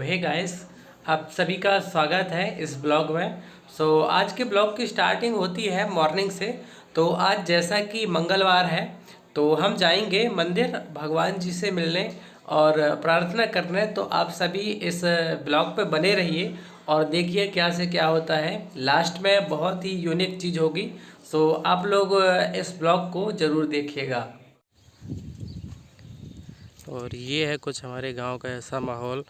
Hey guys, आप सभी का स्वागत है इस ब्लॉग में। आज के ब्लॉग की स्टार्टिंग होती है मॉर्निंग से। तो आज जैसा कि मंगलवार है तो हम जाएंगे मंदिर भगवान जी से मिलने और प्रार्थना करने। तो आप सभी इस ब्लॉग पे बने रहिए और देखिए क्या से क्या होता है। लास्ट में बहुत ही यूनिक चीज़ होगी। आप लोग इस ब्लॉग को ज़रूर देखिएगा। और ये है कुछ हमारे गांव का ऐसा माहौल।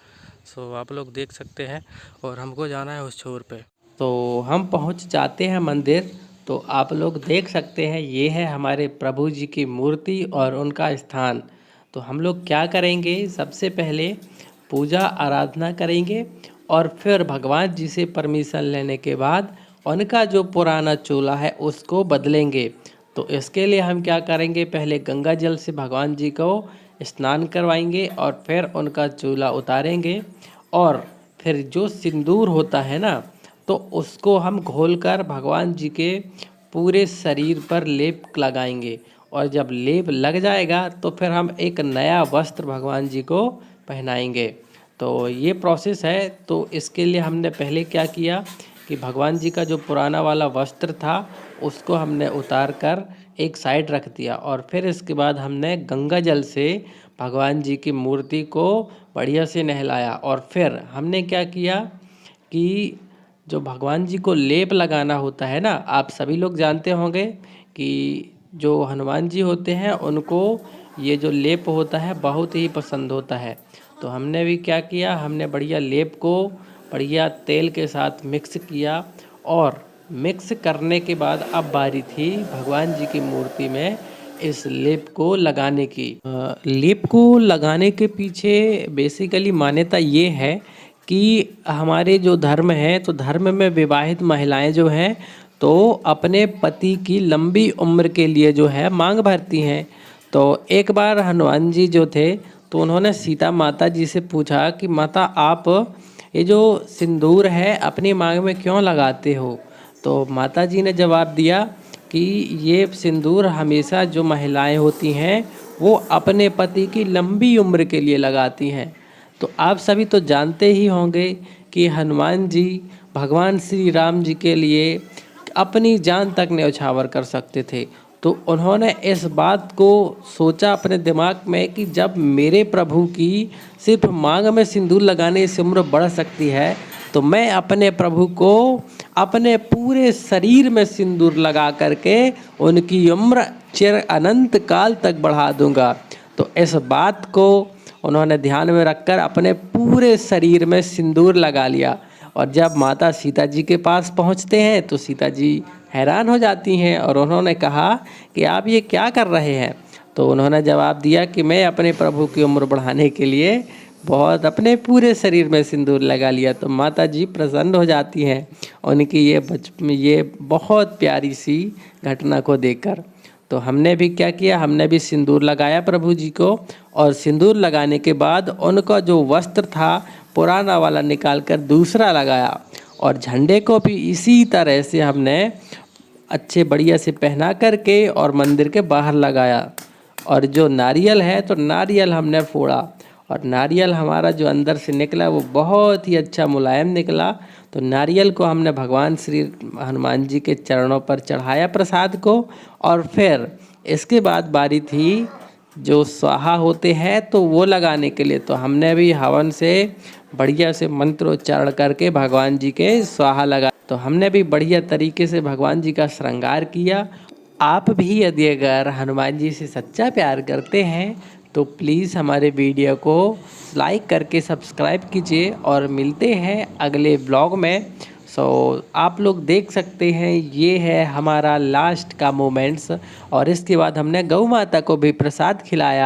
आप लोग देख सकते हैं और हमको जाना है उस छोर पे। तो हम पहुंच जाते हैं मंदिर। तो आप लोग देख सकते हैं ये है हमारे प्रभु जी की मूर्ति और उनका स्थान। तो हम लोग क्या करेंगे, सबसे पहले पूजा आराधना करेंगे और फिर भगवान जी से परमिशन लेने के बाद उनका जो पुराना चूल्हा है उसको बदलेंगे। तो इसके लिए हम क्या करेंगे, पहले गंगा जल से भगवान जी को स्नान करवाएंगे और फिर उनका चूल्हा उतारेंगे और फिर जो सिंदूर होता है ना, तो उसको हम घोलकर भगवान जी के पूरे शरीर पर लेप लगाएंगे। और जब लेप लग जाएगा तो फिर हम एक नया वस्त्र भगवान जी को पहनाएंगे। तो ये प्रोसेस है। तो इसके लिए हमने पहले क्या किया कि भगवान जी का जो पुराना वाला वस्त्र था उसको हमने उतार कर एक साइड रख दिया और फिर इसके बाद हमने गंगा जल से भगवान जी की मूर्ति को बढ़िया से नहलाया। और फिर हमने क्या किया कि जो भगवान जी को लेप लगाना होता है ना, आप सभी लोग जानते होंगे कि जो हनुमान जी होते हैं उनको ये जो लेप होता है बहुत ही पसंद होता है। तो हमने भी क्या किया, हमने बढ़िया लेप को बढ़िया तेल के साथ मिक्स किया और मिक्स करने के बाद अब बारी थी भगवान जी की मूर्ति में इस लेप को लगाने की। लेप को लगाने के पीछे बेसिकली मान्यता ये है कि हमारे जो धर्म है, तो धर्म में विवाहित महिलाएं जो हैं तो अपने पति की लंबी उम्र के लिए जो है मांग भरती हैं। तो एक बार हनुमान जी जो थे तो उन्होंने सीता माता जी से पूछा कि माता आप ये जो सिंदूर है अपनी मांग में क्यों लगाते हो। तो माता जी ने जवाब दिया कि ये सिंदूर हमेशा जो महिलाएं होती हैं वो अपने पति की लंबी उम्र के लिए लगाती हैं। तो आप सभी तो जानते ही होंगे कि हनुमान जी भगवान श्री राम जी के लिए अपनी जान तक न्यौछावर कर सकते थे। तो उन्होंने इस बात को सोचा अपने दिमाग में कि जब मेरे प्रभु की सिर्फ मांग में सिंदूर लगाने से उम्र बढ़ सकती है तो मैं अपने प्रभु को अपने पूरे शरीर में सिंदूर लगा करके उनकी उम्र चिर अनंत काल तक बढ़ा दूंगा। तो इस बात को उन्होंने ध्यान में रखकर अपने पूरे शरीर में सिंदूर लगा लिया। और जब माता सीता जी के पास पहुंचते हैं तो सीता जी हैरान हो जाती हैं और उन्होंने कहा कि आप ये क्या कर रहे हैं। तो उन्होंने जवाब दिया कि मैं अपने प्रभु की उम्र बढ़ाने के लिए बहुत अपने पूरे शरीर में सिंदूर लगा लिया। तो माता जी प्रसन्न हो जाती हैं उनकी ये बहुत प्यारी सी घटना को देखकर। तो हमने भी क्या किया, हमने भी सिंदूर लगाया प्रभु जी को और सिंदूर लगाने के बाद उनका जो वस्त्र था पुराना वाला निकाल कर दूसरा लगाया और झंडे को भी इसी तरह से हमने अच्छे बढ़िया से पहना करके और मंदिर के बाहर लगाया। और जो नारियल है तो नारियल हमने फोड़ा और नारियल हमारा जो अंदर से निकला वो बहुत ही अच्छा मुलायम निकला। तो नारियल को हमने भगवान श्री हनुमान जी के चरणों पर चढ़ाया प्रसाद को। और फिर इसके बाद बारी थी जो स्वाहा होते हैं तो वो लगाने के लिए। तो हमने भी हवन से बढ़िया से मंत्रोच्चारण करके भगवान जी के स्वाहा लगा। तो हमने भी बढ़िया तरीके से भगवान जी का श्रृंगार किया। आप भी यदि अगर हनुमान जी से सच्चा प्यार करते हैं तो प्लीज़ हमारे वीडियो को लाइक करके सब्सक्राइब कीजिए और मिलते हैं अगले ब्लॉग में। आप लोग देख सकते हैं ये है हमारा लास्ट का मोमेंट्स और इसके बाद हमने गौ माता को भी प्रसाद खिलाया।